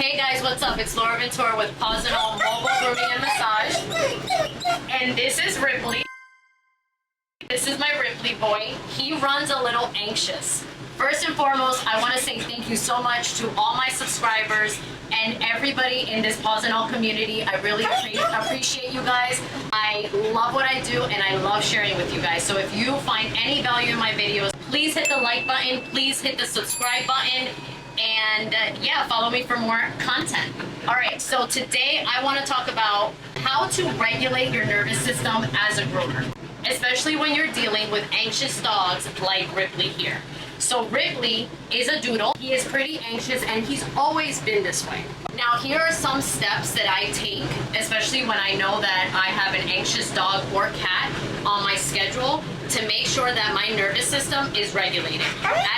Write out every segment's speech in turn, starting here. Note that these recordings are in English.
Hey guys, what's up? It's Laura Ventura with Pawz and All Mobile Grooming and Massage. And this is Ripley. This is my Ripley boy. He runs a little anxious. First and foremost, I want to say thank you so much to all my subscribers and everybody in this Pawz and All community. I really appreciate you guys. I love what I do and I love sharing with you guys. So if you find any value in my videos, please hit the like button, please hit the subscribe button, and yeah, follow me for more content. All right, so today I want to talk about how to regulate your nervous system as a groomer, especially when you're dealing with anxious dogs like Ripley here. So Ripley is a doodle. He is pretty anxious and he's always been this way. Now here are some steps that I take, especially when I know that I have an anxious dog or cat on my schedule, to make sure that my nervous system is regulated.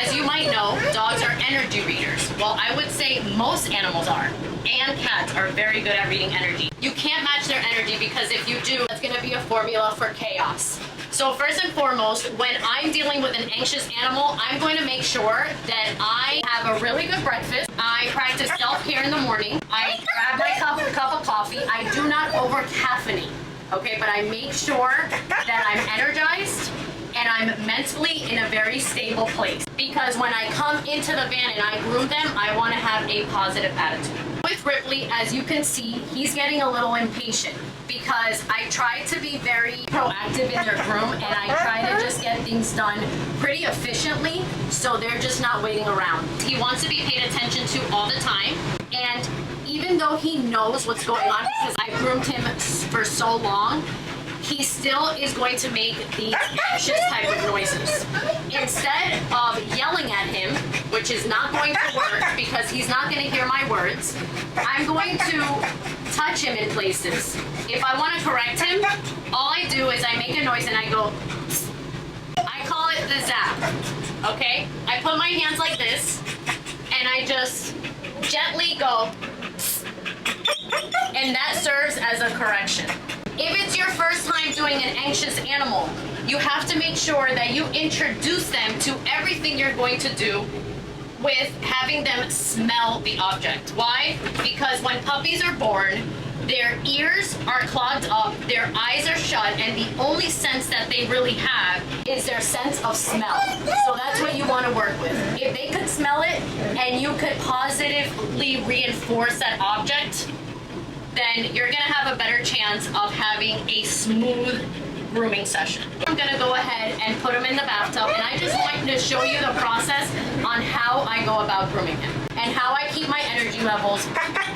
As you might know, dogs are energy readers. Well, I would say most animals are, and cats are very good at reading energy. You can't match their energy, because if you do, it's gonna be a formula for chaos. So first and foremost, when I'm dealing with an anxious animal, I'm going to make sure that I have a really good breakfast. I practice self-care in the morning. I grab my cup of coffee. I do not over-caffeinate, okay? But I make sure that I'm energized and I'm mentally in a very stable place. Because when I come into the van and I groom them, I want to have a positive attitude. With Ripley, as you can see, he's getting a little impatient, because I try to be very proactive in their groom and I try to just get things done pretty efficiently, so they're just not waiting around. He wants to be paid attention to all the time, and even though he knows what's going on because I groomed him for so long, he still is going to make these anxious type of noises. Instead of yelling at him, which is not going to work because he's not going to hear my words, I'm going to touch him in places. If I want to correct him, all I do is I make a noise and I go, I call it the zap, okay? I put my hands like this and I just gently go, and that serves as a correction. If it's your first time doing an anxious animal, you have to make sure that you introduce them to everything you're going to do with having them smell the object. Why? Because when puppies are born, their ears are clogged up, their eyes are shut, and the only sense that they really have is their sense of smell. So that's what you want to work with. If they could smell it and you could positively reinforce that object, then you're gonna have a better chance of having a smooth grooming session. I'm gonna go ahead and put him in the bathtub, and I just want to show you the process on how I go about grooming him and how I keep my energy levels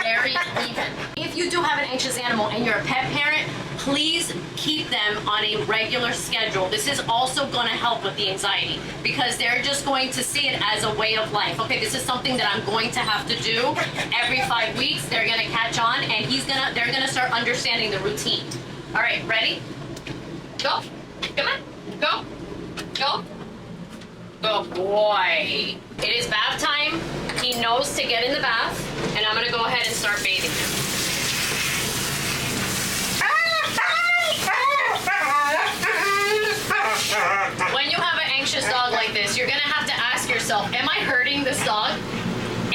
very even. If you do have an anxious animal and you're a pet parent, please keep them on a regular schedule. This is also going to help with the anxiety, because they're just going to see it as a way of life. Okay, this is something that I'm going to have to do every 5 weeks. They're going to catch on, and they're going to start understanding the routine. All right, ready? Go. Come on. Go. Go. Good boy. It is bath time. He knows to get in the bath, and I'm going to go ahead and start bathing him. When you have an anxious dog like this, you're going to have to ask yourself, am I hurting this dog?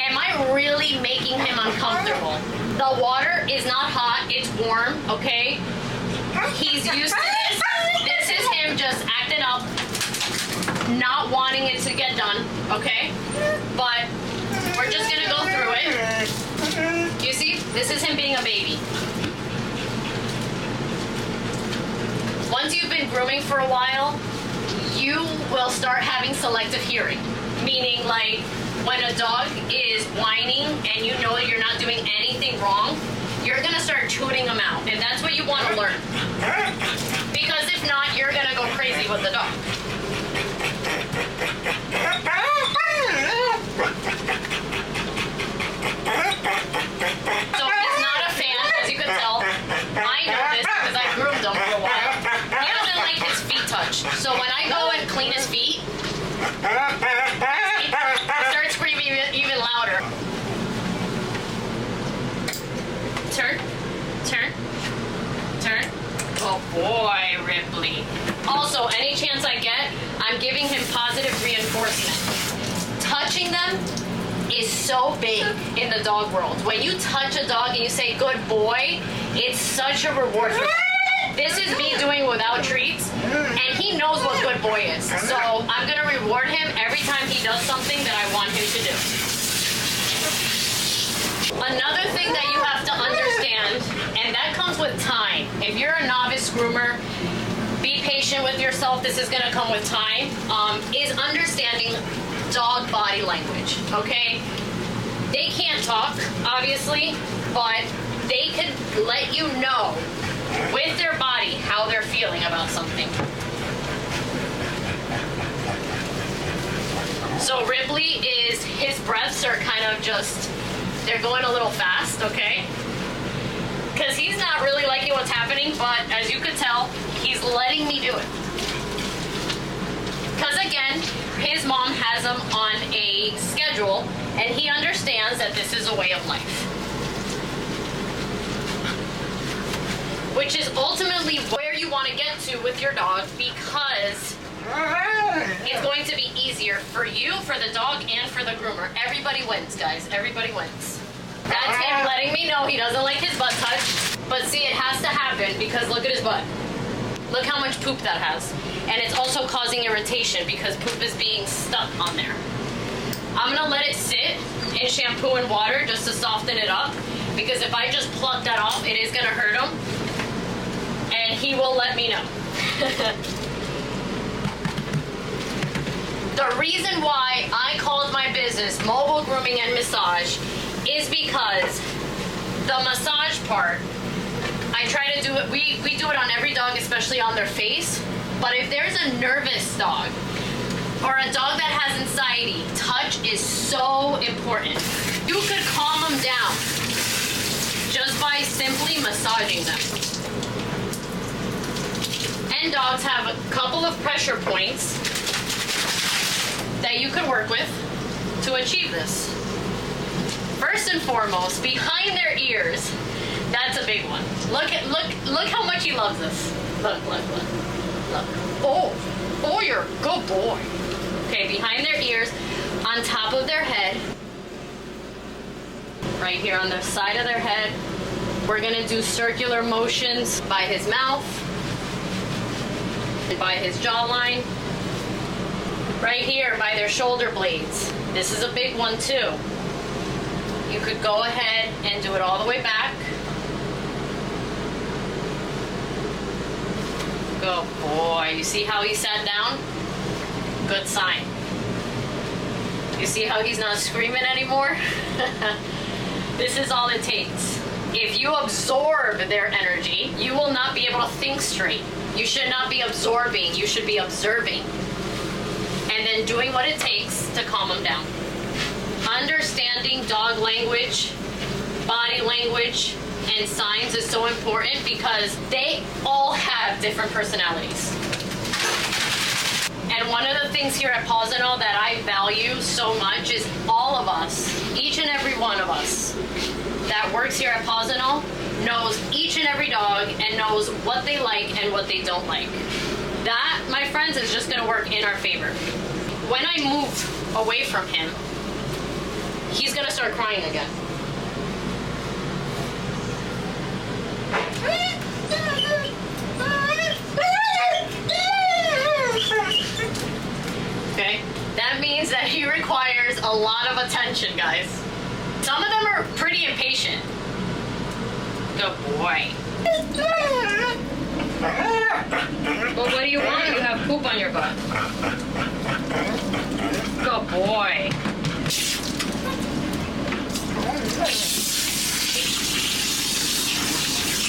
Am I really making him uncomfortable? The water is not hot, it's warm, okay? He's used to this. This is him just acting up, not wanting it to get done, okay? But we're just going to go through it. You see, this is him being a baby. Once you've been grooming for a while, you will start having selective hearing. Meaning, like, when a dog is whining and you know that you're not doing anything wrong, you're gonna start tuning them out. And that's what you want to learn. Because if not, you're gonna go crazy with the dog. So he's not a fan, as you can tell. I know this because I groomed him for a while. He doesn't like his feet touched. So when I go and clean his feet, he starts screaming even louder. Turn, turn, turn. Oh boy, Ripley. Also, any chance I get, I'm giving him positive reinforcement. Touching them is so big in the dog world. When you touch a dog and you say, good boy, it's such a reward for them. This is me doing without treats, and he knows what good boy is. So I'm gonna reward him every time he does something that I want him to do. Another thing that you have to understand, and that comes with time. If you're a novice groomer, be patient with yourself. This is gonna come with time, is understanding dog body language, okay? They can't talk, obviously, but they can let you know with their body how they're feeling about something. So Ripley his breaths are kind of just, they're going a little fast, okay? Because he's not really liking what's happening, but as you could tell, he's letting me do it. Because again, his mom has him on a schedule, and he understands that this is a way of life. Which is ultimately where you want to get to with your dog, because it's going to be easier for you, for the dog, and for the groomer. Everybody wins, guys. Everybody wins. That's him letting me know he doesn't like his butt touched. But see, it has to happen because look at his butt. Look how much poop that has. And it's also causing irritation because poop is being stuck on there. I'm gonna let it sit in shampoo and water just to soften it up, because if I just pluck that off, it is gonna hurt him. And he will let me know. The reason why I called my business Mobile Grooming and Massage is because the massage part, I try to do it, we do it on every dog, especially on their face. But if there's a nervous dog or a dog that has anxiety, touch is so important. You could calm them down just by simply massaging them. And dogs have a couple of pressure points that you could work with to achieve this. First and foremost, behind their ears, that's a big one. Look how much he loves this. Look. Oh, you're a good boy. Okay, behind their ears, on top of their head, right here on the side of their head. We're gonna do circular motions by his mouth, and by his jawline, right here by their shoulder blades. This is a big one too. You could go ahead and do it all the way back. Good boy. You see how he sat down? Good sign. You see how he's not screaming anymore? This is all it takes. If you absorb their energy, you will not be able to think straight. You should not be absorbing, you should be observing. And then doing what it takes to calm them down. Understanding dog language, body language, and signs is so important because they all have different personalities. And one of the things here at Pawz and All that I value so much is all of us, each and every one of us that works here at Pawz and All knows each and every dog and knows what they like and what they don't like. That, my friends, is just gonna work in our favor. When I move away from him, he's gonna start crying again. Okay, that means that he requires a lot of attention, guys. Some of them are pretty impatient. Good boy. Well, what do you want? You have poop on your butt. Good boy.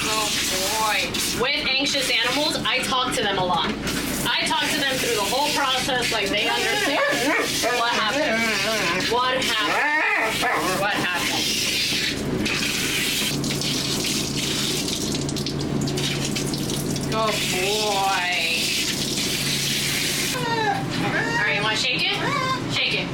Oh boy. With anxious animals, I talk to them a lot. I talk to them through the whole process, like they understand what happened. What happened? What happened? Good boy. Alright, you want to shake it? Shake it.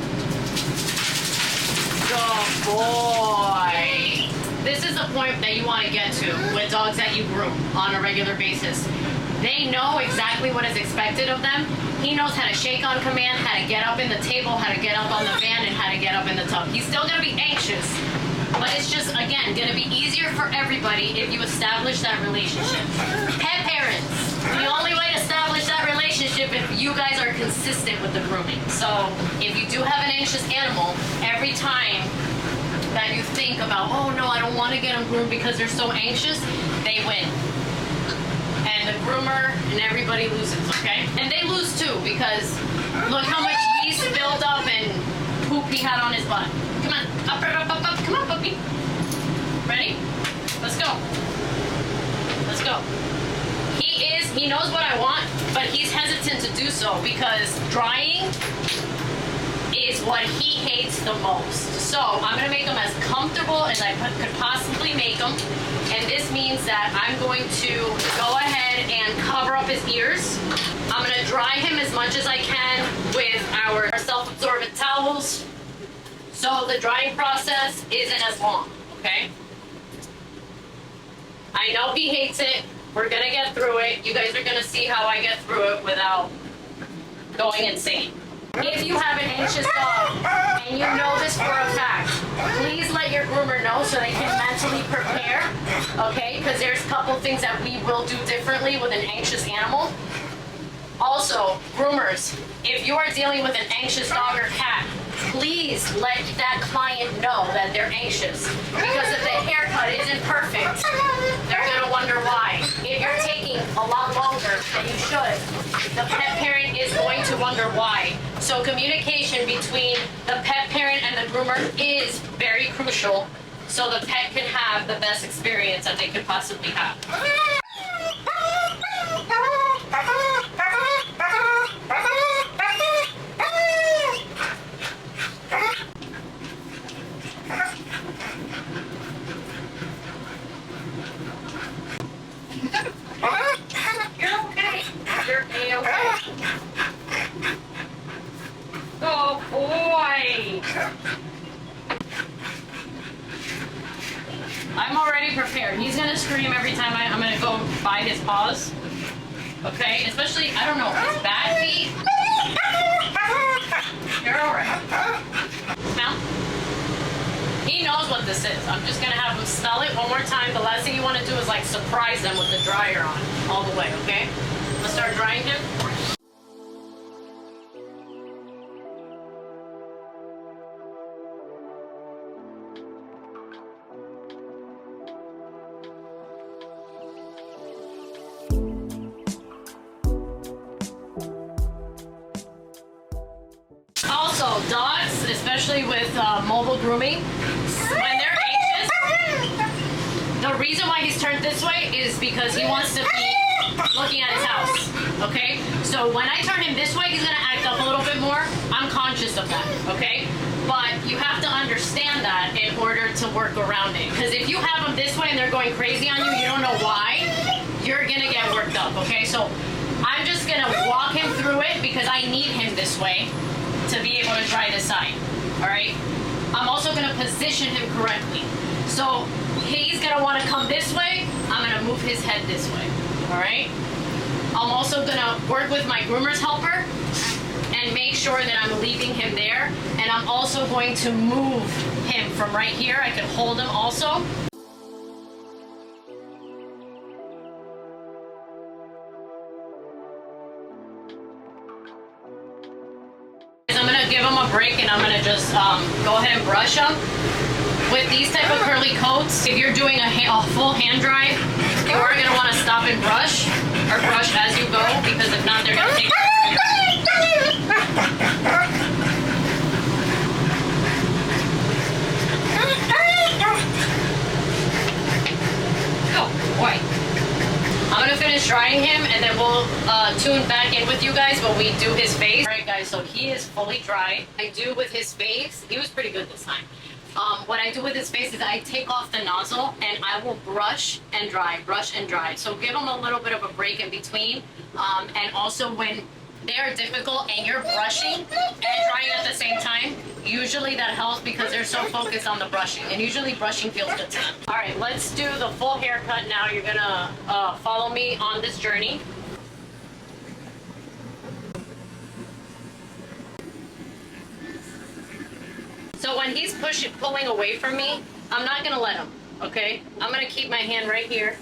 Good boy. This is the point that you want to get to with dogs that you groom on a regular basis. They know exactly what is expected of them. He knows how to shake on command, how to get up in the table, how to get up on the van, and how to get up in the tub. He's still gonna be anxious, but it's just, again, gonna be easier for everybody if you establish that relationship. Pet parents, the only way to establish that relationship if you guys are consistent with the grooming. So if you do have an anxious animal, every time that you think about, oh no, I don't want to get them groomed because they're so anxious, they win. And the groomer and everybody loses, okay? And they lose too, because look how much yeast built up and poop he had on his butt. Come on, up, up, up, up, come on, puppy. Ready? Let's go. Let's go. He knows what I want, but he's hesitant to do so because drying is what he hates the most. So I'm gonna make him as comfortable as I could possibly make him. And this means that I'm going to go ahead and cover up his ears. I'm gonna dry him as much as I can with our self-absorbent towels. So the drying process isn't as long, okay? I know he hates it. We're gonna get through it. You guys are gonna see how I get through it without going insane. If you have an anxious dog and you know this for a fact, please let your groomer know so they can mentally prepare, okay? Because there's a couple things that we will do differently with an anxious animal. Also, groomers, if you are dealing with an anxious dog or cat, please let that client know that they're anxious. Because if the haircut isn't perfect, they're gonna wonder why. If you're taking a lot longer than you should, the pet parent is going to wonder why. So communication between the pet parent and the groomer is very crucial so the pet can have the best experience that they could possibly have. You're okay. You're A-okay. Oh boy! I'm already prepared. He's gonna scream every time I'm gonna go by his paws. Okay? Especially, I don't know, his back feet. You're alright. Smell? He knows what this is. I'm just gonna have him smell it one more time. The last thing you wanna do is like surprise them with the dryer on all the way, okay? I'm gonna start drying him. Also, dogs, especially with mobile grooming, when they're anxious, the reason why he's turned this way is because he wants to be looking at his house, okay? So when I turn him this way, he's gonna act up a little bit more. I'm conscious of that, okay? But you have to understand that in order to work around it. Because if you have them this way and they're going crazy on you, you don't know why, you're gonna get worked up, okay? So I'm just gonna walk him through it because I need him this way to be able to try this side, all right? I'm also gonna position him correctly. So he's gonna wanna come this way, I'm gonna move his head this way, all right? I'm also gonna work with my groomer's helper and make sure that I'm leaving him there. And I'm also going to move him from right here. I can hold him also. I'm gonna give him a break and I'm gonna just go ahead and brush him. With these type of curly coats, if you're doing a full hand dry, you are gonna wanna stop and brush, or brush as you go, because if not, they're gonna take Oh, boy. I'm gonna finish drying him and then we'll tune back in with you guys when we do his face. Alright guys, so he is fully dry. I do with his face, he was pretty good this time. What I do with his face is I take off the nozzle and I will brush and dry, brush and dry. So give him a little bit of a break in between. And also when they are difficult and you're brushing and drying at the same time, usually that helps because they're so focused on the brushing. And usually brushing feels good to them. All right, let's do the full haircut now. You're gonna follow me on this journey. So when he's pulling away from me, I'm not gonna let him, okay? I'm gonna keep my hand right here.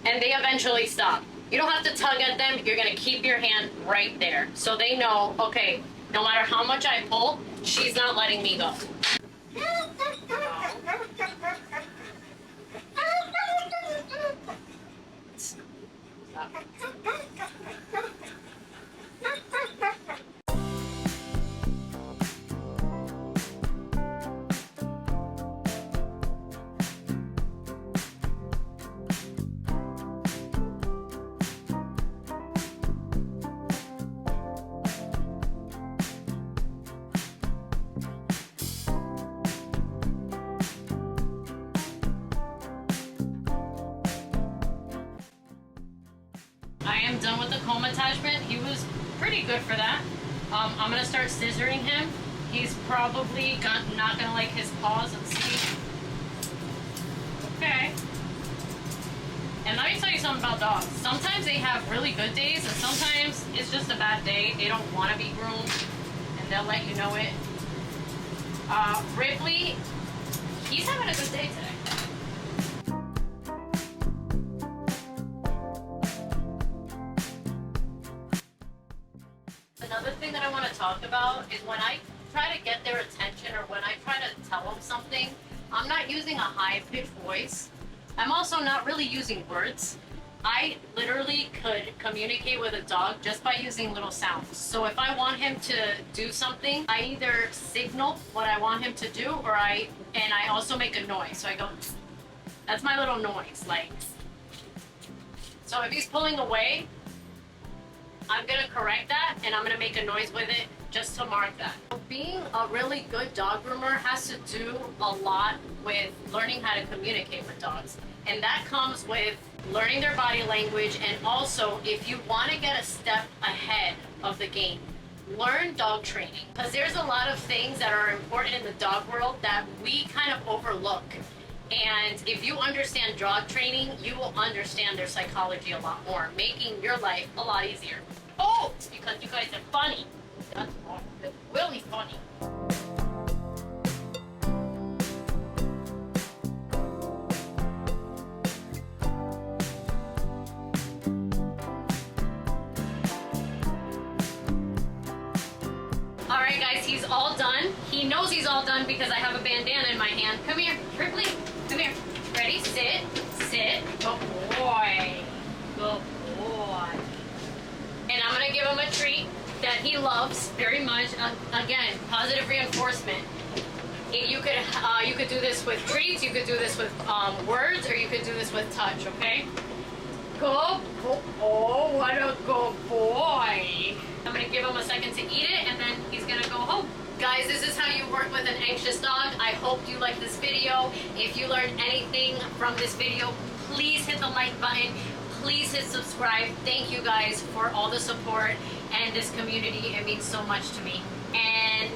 And they eventually stop. You don't have to tug at them, you're gonna keep your hand right there. So they know, okay, no matter how much I pull, she's not letting me go. Stop. I am done with the comb attachment. He was pretty good for that. I'm gonna start scissoring him. He's probably not gonna like his paws. Let's see. Okay. And let me tell you something about dogs. Sometimes they have really good days, and sometimes it's just a bad day. They don't want to be groomed, and they'll let you know it. Ripley, he's having a good day today. Another thing that I want to talk about is when I try to get their attention or when I try to tell them something, I'm not using a high-pitched voice. I'm also not really using words. I literally could communicate with a dog just by using little sounds. So if I want him to do something, I either signal what I want him to do or I also make a noise. So I go, that's my little noise, like. So if he's pulling away, I'm gonna correct that and I'm gonna make a noise with it just to mark that. Being a really good dog groomer has to do a lot with learning how to communicate with dogs. And that comes with learning their body language, and also if you want to get a step ahead of the game, learn dog training. Because there's a lot of things that are important in the dog world that we kind of overlook. And if you understand dog training, you will understand their psychology a lot more, making your life a lot easier. Oh, because you guys are funny. That's really funny. Alright guys, he's all done. He knows he's all done because I have a bandana in my hand. Come here, Ripley. Come here. Ready? Sit. Sit. Good boy. Good boy. And I'm gonna give him a treat that he loves very much. Again, positive reinforcement. You could do this with treats, you could do this with words, or you could do this with touch, okay? Good boy. Oh, what a good boy. I'm gonna give him a second to eat it, and then he's gonna go home. Guys, this is how you work with an anxious dog. I hope you liked this video. If you learned anything from this video, please hit the like button. Please hit subscribe. Thank you guys for all the support and this community. It means so much to me. And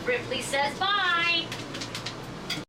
Ripley says bye.